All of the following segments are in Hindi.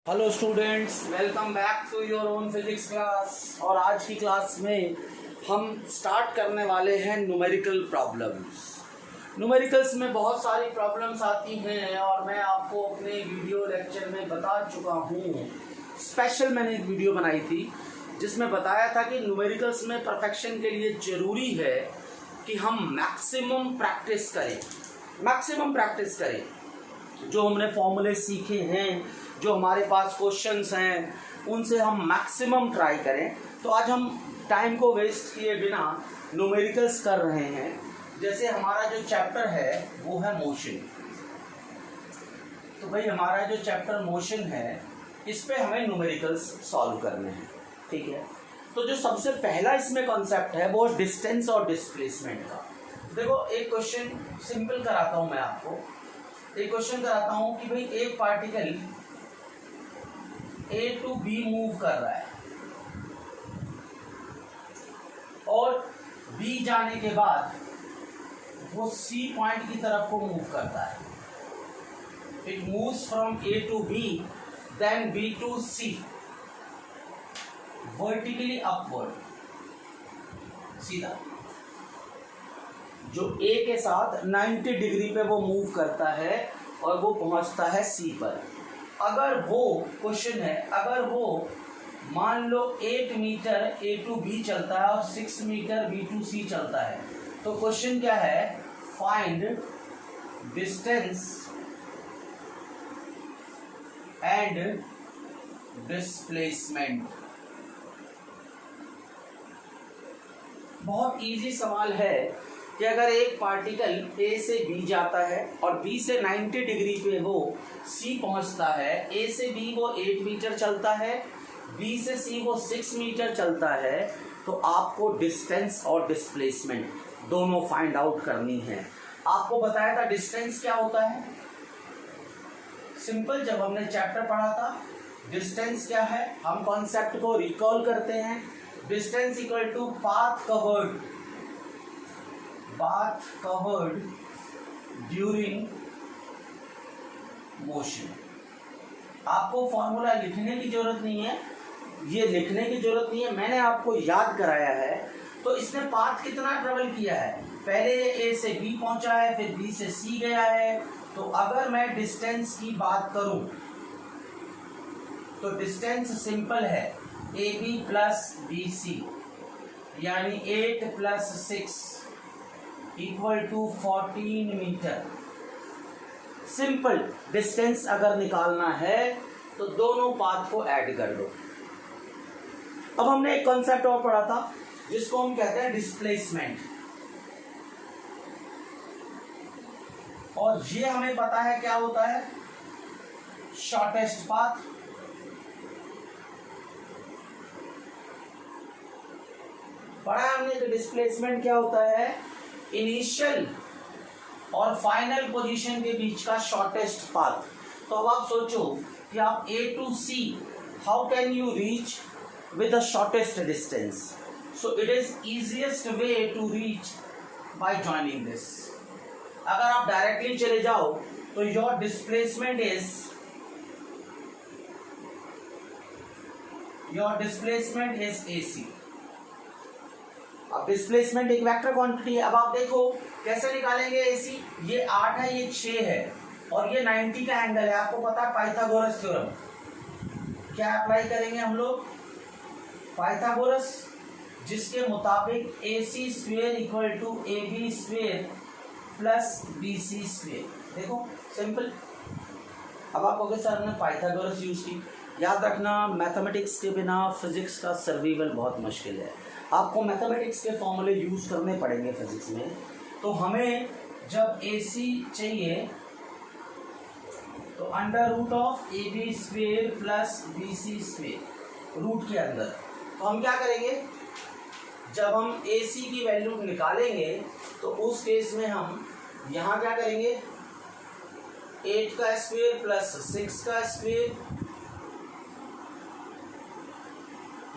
Hello students, welcome back to your own physics class. और आज की क्लास में हम स्टार्ट करने वाले हैं न्यूमेरिकल प्रॉब्लम्स। न्यूमेरिकल्स में बहुत सारी प्रॉब्लम्स आती हैं और मैं आपको अपने वीडियो लेक्चर में बता चुका हूँ। स्पेशल मैंने एक वीडियो बनाई थी जिसमें बताया था कि न्यूमेरिकल्स में परफेक्शन के लिए ज़रूरी है कि हम मैक्सिमम प्रैक्टिस करें। जो हमने फॉर्मूले सीखे हैं, जो हमारे पास क्वेश्चंस हैं, उनसे हम मैक्सिमम ट्राई करें। तो आज हम टाइम को वेस्ट किए बिना न्यूमेरिकल्स कर रहे हैं। जैसे हमारा जो चैप्टर है वो है मोशन। तो भाई हमारा जो चैप्टर मोशन है इस पे हमें न्यूमेरिकल्स सॉल्व करने हैं, ठीक है। तो जो सबसे पहला इसमें कॉन्सेप्ट है वो डिस्टेंस और डिस्प्लेसमेंट का। देखो एक क्वेश्चन सिंपल कराता हूँ मैं आपको। एक क्वेश्चन कराता हूँ कि भाई एक particle A to B move कर रहा है और B जाने के बाद वो C पॉइंट की तरफ को मूव करता है। It moves from A to B then B to C vertically upward, सीधा। जो A के साथ 90 डिग्री पे वो मूव करता है और वो पहुंचता है C पर। अगर वो क्वेश्चन है, अगर वो मान लो 8 मीटर A टू B चलता है और 6 मीटर B टू C चलता है, तो क्वेश्चन क्या है? Find distance and displacement. बहुत इजी सवाल है कि अगर एक पार्टिकल A से B जाता है और B से 90 डिग्री पे वो C पहुंचता है, A से B वो 8 मीटर चलता है, B से C वो 6 मीटर चलता है, तो आपको डिस्टेंस और डिस्प्लेसमेंट दोनों फाइंड आउट करनी है। आपको बताया था डिस्टेंस क्या होता है, सिंपल। जब हमने चैप्टर पढ़ा था डिस्टेंस क्या है, हम कॉन्सेप्ट को रिकॉल करते हैं। Distance equal to path covered during motion. आपको फॉर्मूला लिखने की जरूरत नहीं है, ये लिखने की जरूरत नहीं है, मैंने आपको याद कराया है। तो इसने पाथ कितना ट्रेवल किया है, पहले ये A से B पहुंचा है, फिर B से C गया है। तो अगर मैं डिस्टेंस की बात करूं तो डिस्टेंस सिंपल है, AB प्लस BC यानी 8 plus 6 equal to 14 meter. Simple. Distance अगर निकालना है तो दोनों पाथ को ऐड कर दो। अब हमने एक कॉन्सेप्ट और पढ़ा था जिसको हम कहते हैं डिस्प्लेसमेंट, और ये हमें पता है क्या होता है, शॉर्टेस्ट पाथ। पढ़ा हमने कि डिस्प्लेसमेंट क्या होता है, इनिशियल और फाइनल पोजीशन के बीच का शॉर्टेस्ट पाथ। तो अब आप सोचो कि आप A टू C how can you reach with the shortest distance? So it is easiest way to reach by joining this. अगर आप डायरेक्टली चले जाओ तो your displacement is AC। अब डिस्प्लेसमेंट एक वेक्टर क्वांटिटी है। अब आप देखो कैसे निकालेंगे AC। ये 8 है, ये 6 है और ये 90 का एंगल है। आपको पता है पाइथागोरस थ्योरम क्या अप्लाई करेंगे हम लोग, पाइथागोरस, जिसके मुताबिक AC square equal to AB square plus BC square. देखो सिंपल। अब आप कहोगे सर हमने पाइथागोरस यूज की। याद रखना मैथमेटिक्स के बिना फिजिक्स का सर्वाइवल बहुत मुश्किल है। आपको मैथमेटिक्स के फॉर्मूले यूज करने पड़ेंगे फिजिक्स में। तो हमें जब AC चाहिए तो under root of AB square plus BC square root के अंदर। तो हम क्या करेंगे, जब हम AC की वैल्यू निकालेंगे तो उस केस में हम यहाँ क्या करेंगे, 8 का स्क्वायर प्लस 6 का स्क्वायर,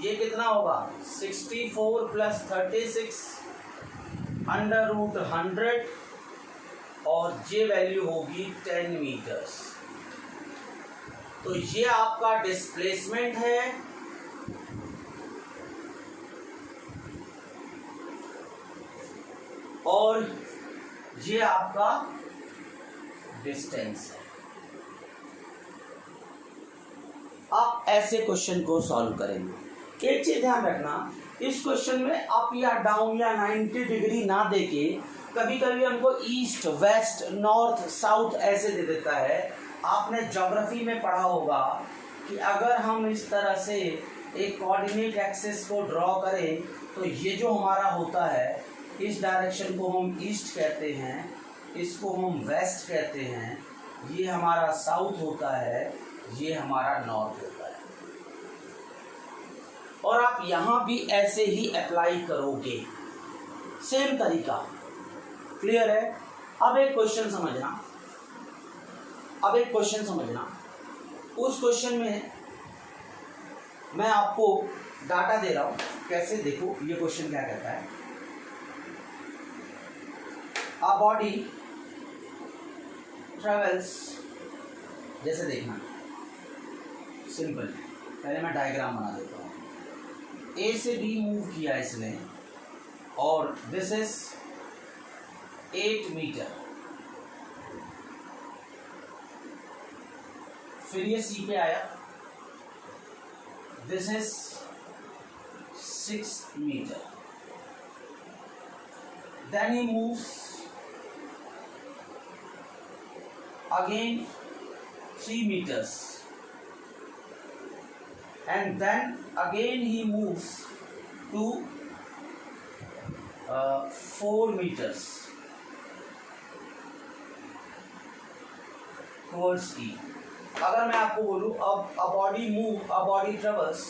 ये कितना होगा 64 प्लस 36 अंडर रूट 100 और ये वैल्यू होगी 10 मीटर्स। तो ये आपका डिस्प्लेसमेंट है और ये आपका डिस्टेंस है। आप ऐसे क्वेश्चन को सॉल्व करेंगे। एक चीज ध्यान रखना, इस क्वेश्चन में अप या डाउन या 90 डिग्री ना देके कभी कभी हमको ईस्ट वेस्ट नॉर्थ साउथ ऐसे दे देता है। आपने ज्योग्राफी में पढ़ा होगा कि अगर हम इस तरह से एक कोऑर्डिनेट एक्सिस को ड्रॉ करें तो ये जो हमारा होता है, इस डायरेक्शन को हम ईस्ट कहते हैं, इसको हम वेस्ट कहते हैं, ये हमारा साउथ होता है, ये हमारा नॉर्थ होता है। और आप यहां भी ऐसे ही अप्लाई करोगे, सेम तरीका। क्लियर है? अब एक क्वेश्चन समझना, उस क्वेश्चन में मैं आपको डाटा दे रहा हूं। कैसे? देखो ये क्वेश्चन क्या कहता है, अ बॉडी ट्रेवल्स, जैसे देखना सिंपल, पहले मैं डायग्राम बना देता हूँ। ए से बी मूव किया इसने और दिस इज 8 मीटर, फिर ये सी पे आया, this is 6 meter, then he moves again 3 meters and then again he moves to 4 meters towards E। अगर मैं आपको बोलूं अब अ बॉडी ट्रेवल्स,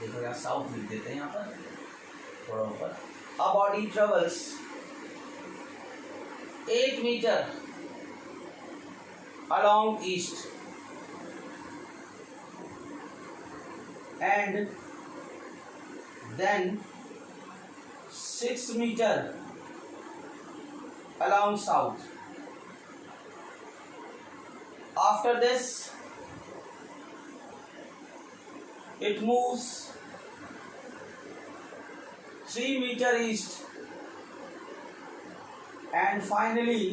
देखो यहाँ साउथ लिख देते हैं, यहाँ पर थोड़ा ऊपर, a body travels 8 meter along east and then 6 meter along south. After this it moves 3 meter east and finally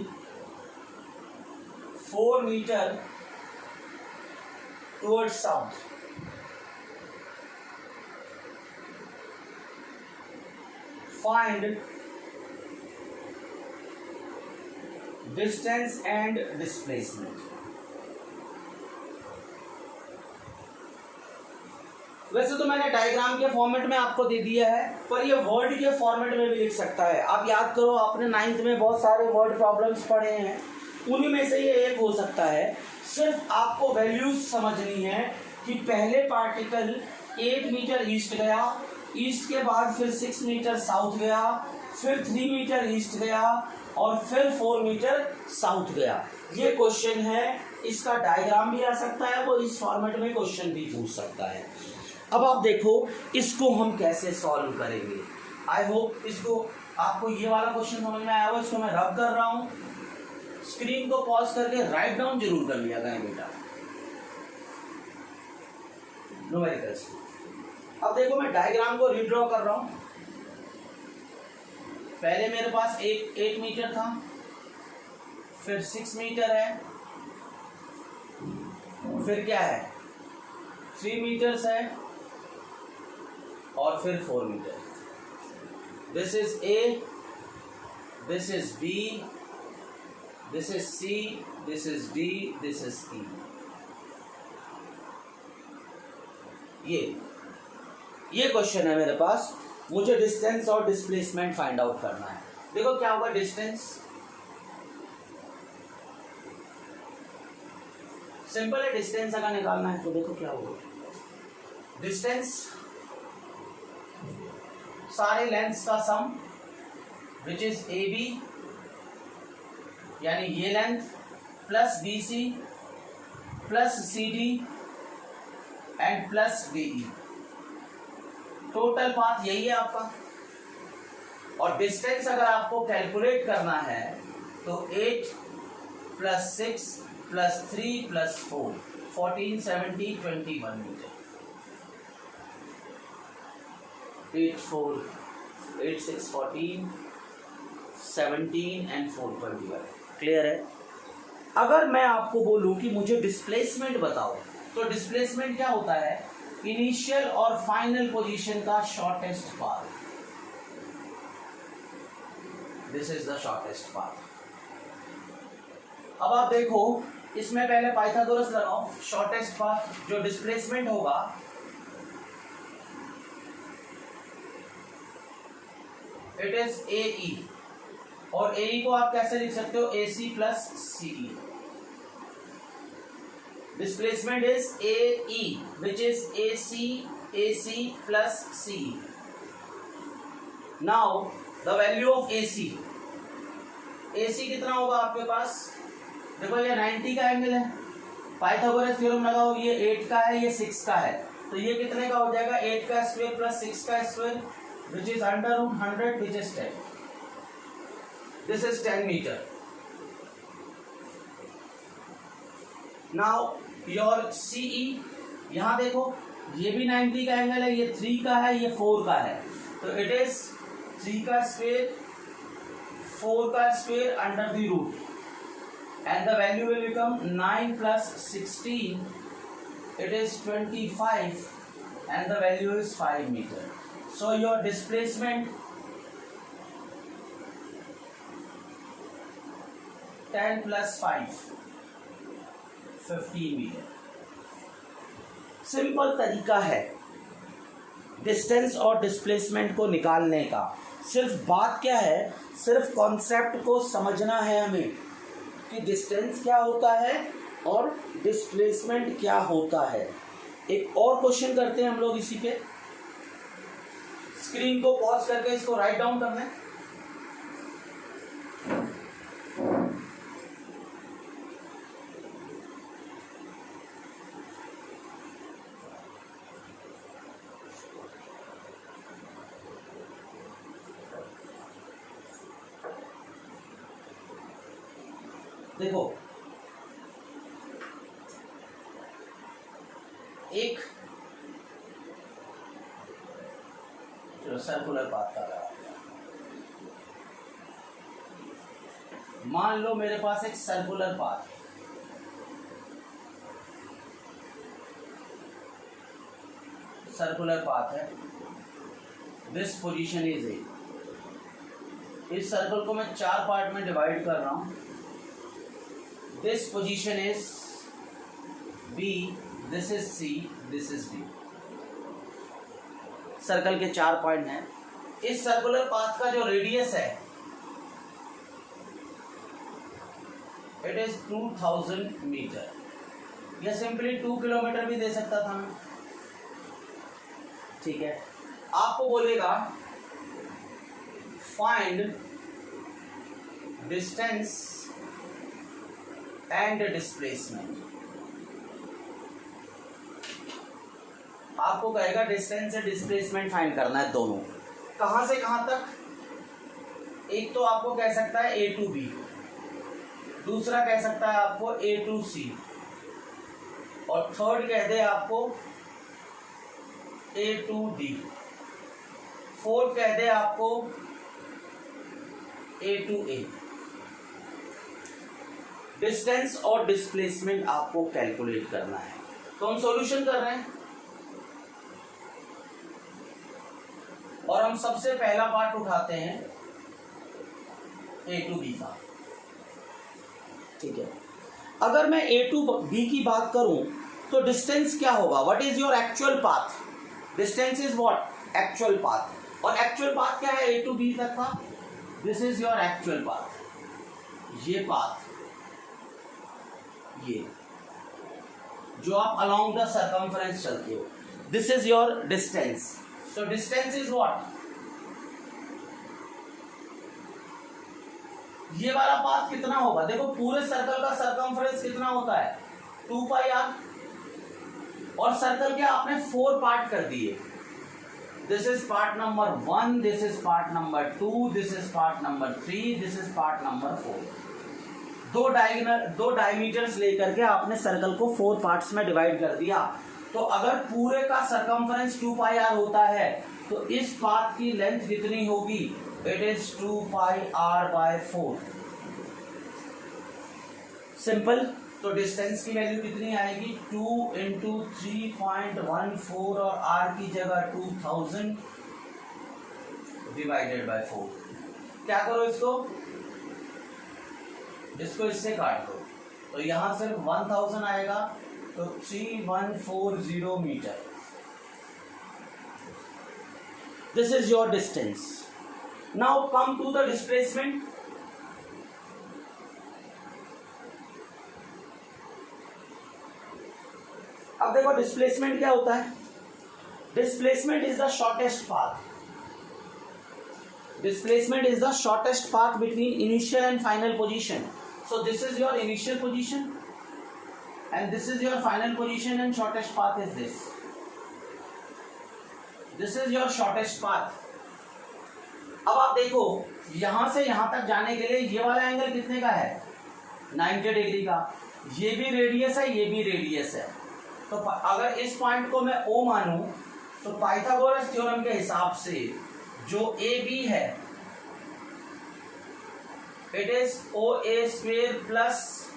4 meter towards south. Find distance and displacement. वैसे तो मैंने डायग्राम के फॉर्मेट में आपको दे दिया है, पर ये वर्ड के फॉर्मेट में भी लिख सकता है। आप याद करो, आपने 9th में बहुत सारे वर्ड प्रॉब्लम्स पढ़े हैं, उन्हीं में से ये एक हो सकता है। सिर्फ आपको वैल्यूज समझनी है कि पहले पार्टिकल 8 मीटर ईस्ट गया, ईस्ट के बाद फिर 6 मीटर साउथ गया, फिर 3 मीटर ईस्ट गया और फिर 4 मीटर साउथ गया। ये क्वेश्चन है, इसका डायग्राम भी आ सकता है, वो इस फॉर्मेट में क्वेश्चन भी पूछ सकता है। अब आप देखो इसको हम कैसे सॉल्व करेंगे। आई होप इसको आपको ये वाला क्वेश्चन समझ में आया होगा। इसको मैं रब कर रहा हूँ, स्क्रीन को पॉज करके राइट डाउन जरूर कर लिया करें बेटा, न्यूमेरिकल्स। अब देखो मैं डायग्राम को रीड्रॉ कर रहा हूं। पहले मेरे पास 8 मीटर था, फिर 6 मीटर है, फिर क्या है 3 मीटर्स है और फिर 4 metre. This is A, this is B, this is C, this is D, this is E. ये क्वेश्चन है मेरे पास, मुझे डिस्टेंस और डिस्प्लेसमेंट फाइंड आउट करना है। देखो क्या होगा, डिस्टेंस सिंपल है, डिस्टेंस अगर निकालना है तो देखो क्या होगा। डिस्टेंस सारे लेंथ्स का सम विच इज ए बी, यानी ये length plus B C plus C D and plus D E, total path यही है आपका। और डिस्टेंस अगर आपको कैलकुलेट करना है तो 8 + 6 + 3 + 4, 14, 17, 21 मीटर। 8, 4, 8, 6, 14, 17 एंड 4, 21। क्लियर है? अगर मैं आपको बोलूं कि मुझे डिस्प्लेसमेंट बताओ, तो डिस्प्लेसमेंट क्या होता है? इनिशियल और फाइनल पोजीशन का shortest path. This is the shortest path. अब आप देखो, इसमें पहले पाइथागोरस लगाओ। शॉर्टेस्ट पाथ जो डिस्प्लेसमेंट होगा, इट इज AE, और AE को आप कैसे लिख सकते हो? AC plus CE। Displacement is AE which is AC plus CE। now the value of AC कितना होगा आपके पास? देखो ये 90 का एंगल है, पाइथागोरस थ्योरम लगाओ, ये 8 का है, ये 6 का है, तो ये कितने का हो जाएगा? 8 का स्क्वायर प्लस 6 का square which is under root 100 which is 10। this is 10 meter। now your CE, यहाँ देखो ये भी 90 का एंगल है, ये 3 का है, ये 4 का है, तो इट इज 3 का स्क्वायर 4 का square under the root, and the value will become 9 plus 16, it is 25, and the value is 5 meter। so your displacement 10 plus 5 15 metre. Simple तरीका है डिस्टेंस और डिस्प्लेसमेंट को निकालने का। सिर्फ बात क्या है, सिर्फ कॉन्सेप्ट को समझना है हमें कि डिस्टेंस क्या होता है और डिस्प्लेसमेंट क्या होता है। एक और क्वेश्चन करते हैं हम लोग इसी पे। स्क्रीन को पॉज करके इसको राइट डाउन करना है। देखो एक जो सर्कुलर पाथ का रहा, मान लो मेरे पास एक सर्कुलर पाथ, है, दिस पोजीशन इज ए। इस सर्कल को मैं 4 पार्ट में डिवाइड कर रहा हूं। This position is B, this is C, this is D। Circle के 4 पॉइंट हैं। इस सर्कुलर पाथ का जो रेडियस है इट इज 2000 मीटर, या सिंपली 2 किलोमीटर भी दे सकता था मैं। ठीक है, आपको बोलेगा फाइंड डिस्टेंस एंड डिस्प्लेसमेंट। आपको कहेगा डिस्टेंस से डिस्प्लेसमेंट फाइंड करना है, दोनों। कहां से कहां तक? एक तो आपको कह सकता है A to B, दूसरा कह सकता है आपको A to C, और थर्ड कह दे आपको A to D, फोर्थ कह दे आपको A to A। डिस्टेंस और डिस्प्लेसमेंट आपको कैलकुलेट करना है, तो हम सॉल्यूशन कर रहे हैं और हम सबसे पहला पार्ट उठाते हैं A to B का। ठीक है, अगर मैं A to B की बात करूं तो डिस्टेंस क्या होगा? What is your actual path? Distance is what? Actual path. और एक्चुअल पाथ क्या है A to B तक का? This is your actual path. ये पाथ, ये जो आप अलोंग द सर्कमफ्रेंस चलते हो, this is your distance. So distance is what? ये वाला पाथ कितना होगा? देखो पूरे सर्कल का सर्कमफ्रेंस कितना होता है? 2πr। और सर्कल के आपने 4 पार्ट कर दिए। This is part number 1, this is part number 2, this is part number 3, this is part number 4। दो डायमीटर्स लेकर के आपने सर्कल को 4 पार्ट्स में डिवाइड कर दिया। तो अगर पूरे का सरकमफ्रेंस 2 पाई आर होता है तो इस पाथ की लेंथ कितनी होगी? It is 2 pi r by 4। Simple. तो डिस्टेंस की वैल्यू कितनी आएगी? 2 इंटू 3.14 और आर की जगह 2000 डिवाइडेड बाय 4। क्या करो इसको इससे काट दो तो यहां सिर्फ 1000 आएगा, तो 3140 meter. This is your distance. Now come to the displacement. अब देखो डिस्प्लेसमेंट क्या होता है। Displacement is the shortest path. Displacement is the shortest path between initial and final position. So this is your initial position and this is your final position and shortest path is this. This is your shortest path. अब आप देखो यहां से यहां तक जाने के लिए ये वाला एंगल कितने का है? 90 डिग्री का। ये भी रेडियस है, ये भी रेडियस है। तो अगर इस पॉइंट को मैं O मानूं तो पाइथागोरस थ्योरम के हिसाब से जो ए बी है it is O A square plus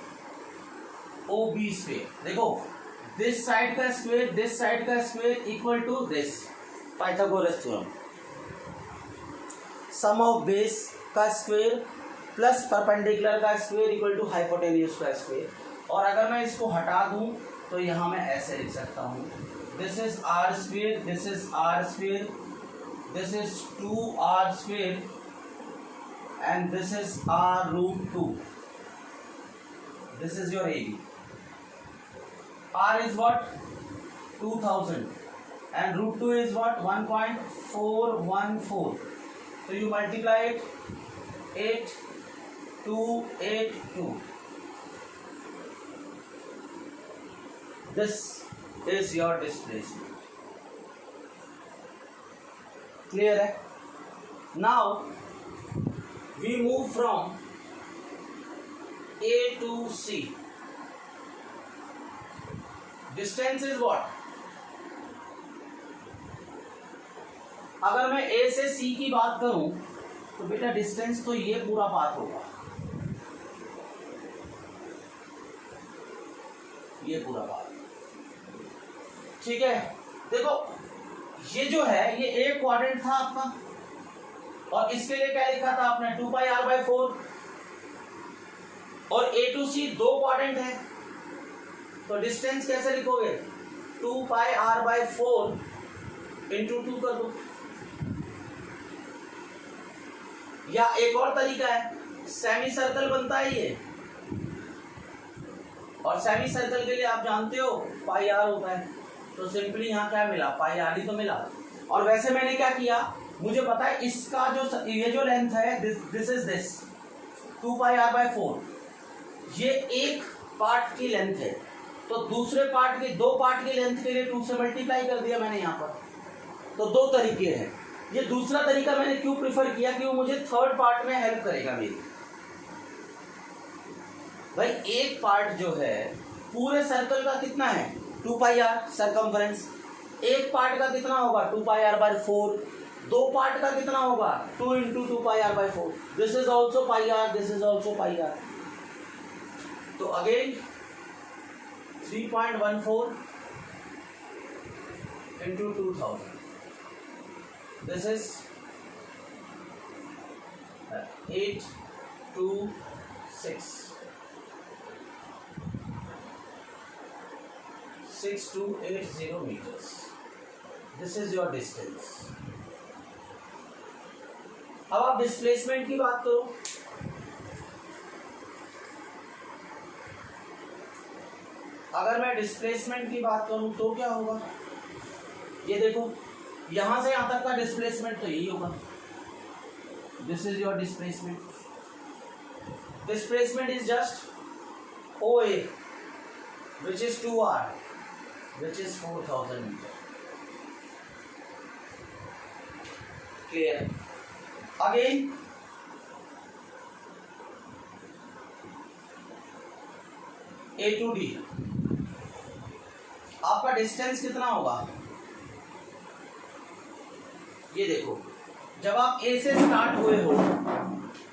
O B square. देखो दिस साइड का square equal to this Pythagoras theorem. Sum of base का स्क्वेयर प्लस परपेंडिकुलर का स्क्वेयर इक्वल टू हाइपोटेन्यूज का स्क्वेयर। और अगर मैं इसको हटा दूं तो यहां मैं ऐसे लिख सकता हूं, this is r square, this is r square, this is 2r square and this is r root 2. This is your AB. R is what? 2000 and root 2 is what? 1.414. So you multiply it 8282. This is your displacement. Clear है? Now we move from A to C. Distance is what? अगर मैं A से C की बात करूं तो बेटा डिस्टेंस तो ये पूरा पाथ होगा, ये पूरा पाथ। ठीक है। देखो ये जो है ये एक क्वाड्रेंट था आपका और इसके लिए क्या लिखा था आपने? 2 पाई आर बाय 4। और ए टू सी 2 क्वाड्रेंट है तो डिस्टेंस कैसे लिखोगे? 2 पाई आर बाय 4 इंटू 2 कर दो। या एक और तरीका है, सेमी सर्कल बनता है ये, और सेमी सर्कल के लिए आप जानते हो पाई आर होता है, तो सिंपली यहाँ क्या मिला? पाई आर ही तो मिला। और वैसे मैंने क्या किया, मुझे पता है इसका जो ये जो लेंथ है this is this 2 pi r by 4, ये एक पार्ट की लेंथ है, तो दूसरे पार्ट की 2 पार्ट की लेंथ के लिए 2 से मल्टीप्लाई कर दिया मैंने यहाँ पर। तो 2 तरीके हैं। ये दूसरा तरीका मैंने क्यों प्रिफर किया कि वो मुझे थर्ड पार्ट में हेल्प करेगा मेरी। भाई एक पार्ट जो है पूरे सर्कल का कितना है? 2 पाई आर सरकमफ्रेंस। एक पार्ट का कितना होगा? 2 पाई आर बाय 4। 2 पार्ट का कितना होगा? 2 into 2 pi r by 4। This is also pi r, this is also pi r. तो again 3.14 into 2000, this is 826 6280 meters. This is your distance. अब आप डिस्प्लेसमेंट की बात करो। अगर मैं डिस्प्लेसमेंट की बात करूं तो क्या होगा? ये देखो यहां से यहां तक का डिस्प्लेसमेंट तो यही होगा। This is your displacement. Displacement is just OA which is 2r which is 4000 meter. Clear? Again A to D, आपका डिस्टेंस कितना होगा? ये देखो, जब आप ए से स्टार्ट हुए हो,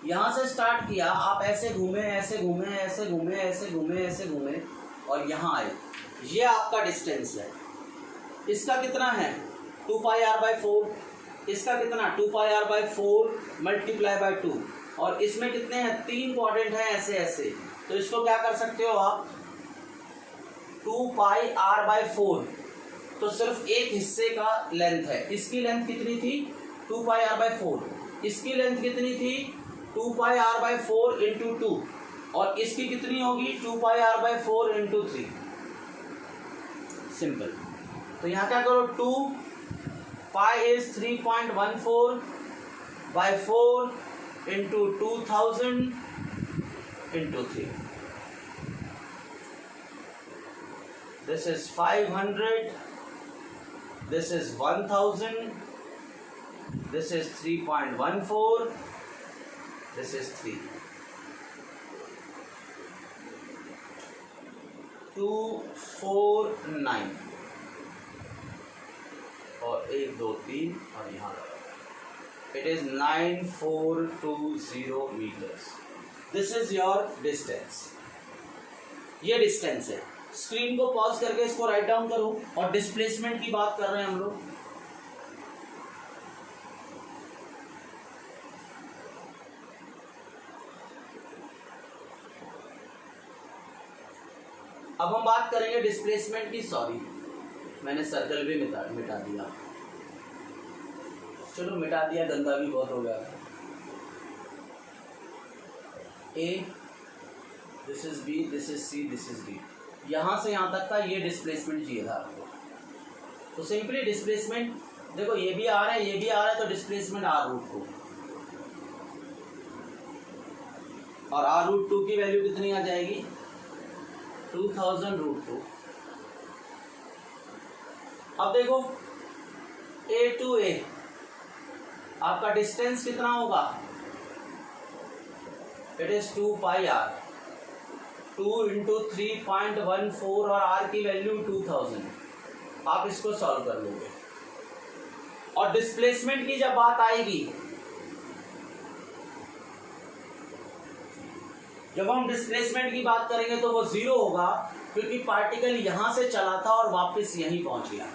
यहां से स्टार्ट किया, आप ऐसे घूमे ऐसे घूमे ऐसे घूमे ऐसे घूमे ऐसे घूमे और यहां आए, ये आपका डिस्टेंस है। इसका कितना है? 2πr/4। इसका कितना? 2πr/4 multiply by 2। और इसमें कितने हैं? 3 क्वाड्रेंट हैं ऐसे ऐसे, तो इसको क्या कर सकते हो आप? 2πr/4, तो सिर्फ एक हिस्से का लेंथ है। इसकी लेंथ कितनी थी? 2πr/4। इसकी लेंथ कितनी थी? 2πr/4 into 2। और इसकी कितनी होगी? 2πr/4 into 3। सिंपल। तो यहाँ क्या करो? 2 pi is 3.14/4 into 2000 into 3। This is 500. This is 1000. This is 3.14. This is 3. 249 और 1 2 3 और यहाँ it is 9420 meters. This is your distance. ये डिस्टेंस है। स्क्रीन को पॉज करके इसको राइट डाउन करो। और डिस्प्लेसमेंट की बात कर रहे हैं हम लोग। अब हम बात करेंगे डिस्प्लेसमेंट की। सॉरी, मैंने सर्कल भी मिटा दिया। चलो मिटा दिया, गंदा भी बहुत हो गया। A, this is B, this is C, this is D. यहाँ से यहाँ तक का ये डिस्प्लेसमेंट चाहिए था आपको। तो सिंपली डिस्प्लेसमेंट देखो, ये भी आ रहा है, ये भी आ रहा है, तो डिस्प्लेसमेंट r√2। और r√2 की वैल्यू कितनी आ जाएगी? 2000√2। अब देखो A टू A आपका डिस्टेंस कितना होगा? It is 2πr। 2 इंटू 3.14 और r की वैल्यू 2000। आप इसको सॉल्व कर लोगे। और डिस्प्लेसमेंट की जब बात आएगी, जब हम डिस्प्लेसमेंट की बात करेंगे तो वो 0 होगा, क्योंकि पार्टिकल यहां से चला था और वापस यहीं पहुंच गया।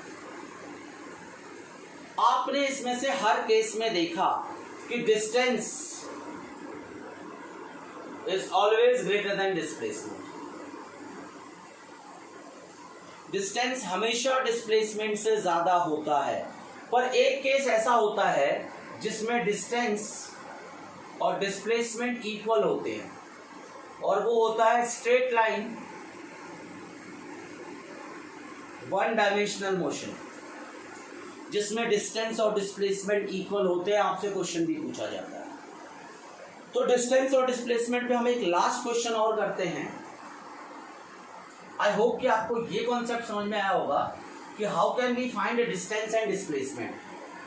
आपने इसमें से हर केस में देखा कि distance is always greater than displacement. Distance हमेशा डिस्प्लेसमेंट से ज्यादा होता है। पर एक केस ऐसा होता है जिसमें डिस्टेंस और डिस्प्लेसमेंट इक्वल होते हैं, और वो होता है straight line one dimensional motion, जिसमें डिस्टेंस और डिस्प्लेसमेंट इक्वल होते हैं। आपसे क्वेश्चन भी पूछा जाता है। तो डिस्टेंस और डिस्प्लेसमेंट पे हम एक लास्ट क्वेश्चन और करते हैं। आई होप कि आपको ये कॉन्सेप्ट समझ में आया होगा कि how can we find distance and displacement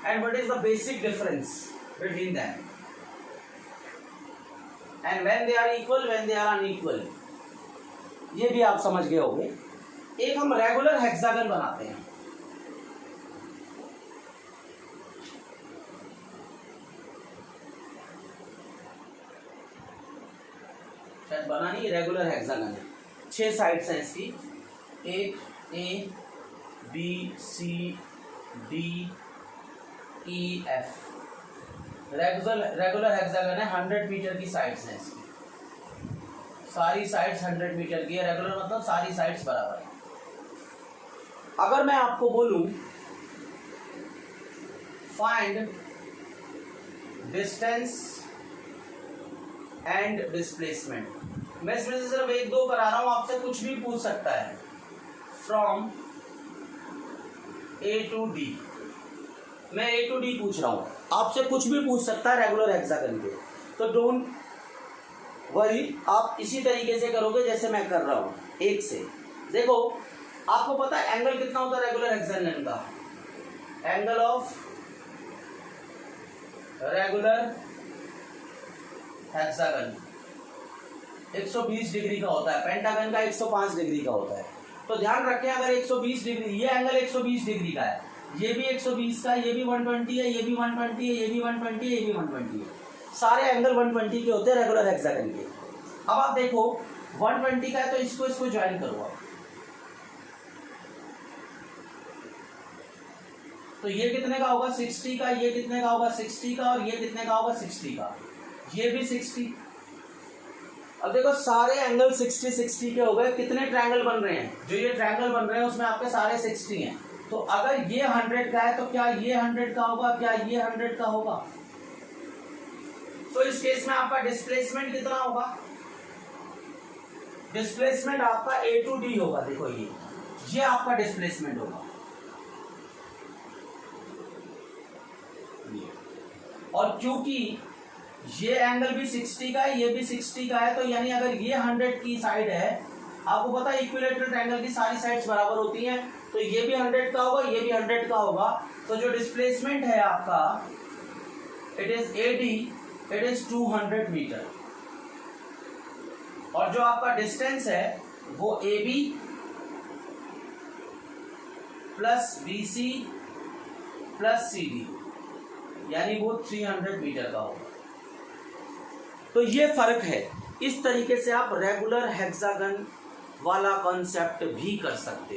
and what is the basic difference between them, and when they are equal, when they are unequal, ये भी आप समझ गए होंगे। एक हम रेगुलर हेक्सागन बनाते हैं। शायद बना नहीं, रेगुलर हेक्सागन है। 6 साइड्स हैं इसकी, 1 A B C D E F। Regular hexagon है। 100 मीटर की साइड्स हैं इसकी। सारी साइड्स 100 मीटर की है। रेगुलर मतलब सारी साइड्स बराबर है। अगर मैं आपको बोलूं फाइंड डिस्टेंस एंड डिस्प्लेसमेंट, मैं इसमें से सिर्फ 1-2 करा रहा हूं, आपसे कुछ भी पूछ सकता है। फ्रॉम A टू D, मैं A टू D पूछ रहा हूं, आपसे कुछ भी पूछ सकता है रेगुलर हेक्सागन के। तो डोंट वरी, आप इसी तरीके से करोगे जैसे मैं कर रहा हूं। एक से देखो, आपको पता है एंगल कितना होता है रेगुलर हेक्सागन का? Angle of regular hexagon 120 degree का होता है, पेंटागन का 105 डिग्री का होता है। तो ध्यान रखें, अगर 120 डिग्री, ये एंगल 120 डिग्री का है, ये भी 120 का, ये भी 120 है, ये भी 120 है, ये भी 120 है, ये भी 120 है, सारे एंगल 120 के होते हैं रेगुलर हेक्सागन के। अब आप देखो 120 का है तो इसको ज्वाइन करो आप, तो ये कितने का होगा 60 का, ये कितने का होगा 60 का, और ये कितने का होगा 60 का, ये भी 60। अब देखो सारे एंगल 60 60 के हो गए। कितने ट्रायंगल बन रहे हैं, जो ये ट्रायंगल बन रहे हैं उसमें आपके सारे 60 हैं। तो अगर ये 100 का है तो क्या ये 100 का होगा, क्या ये 100 का होगा? तो इस केस में आपका डिस्प्लेसमेंट कितना होगा? डिस्प्लेसमेंट आपका A to D होगा। देखो ये आपका डिस्प्लेसमेंट होगा, और क्योंकि ये एंगल भी 60 का है, ये भी 60 का है, तो यानी अगर ये 100 की साइड है, आपको पता है इक्विलेटरल ट्रायंगल की सारी साइड्स बराबर होती हैं, तो ये भी 100 का होगा, ये भी 100 का होगा। तो जो डिस्प्लेसमेंट है आपका, it is AD, it is 200 meter, और जो आपका डिस्टेंस है वो AB plus BC plus CD, यानी वो 300 मीटर का होगा। तो ये फर्क है। इस तरीके से आप रेगुलर हेक्सागन वाला कॉन्सेप्ट भी कर सकते हैं।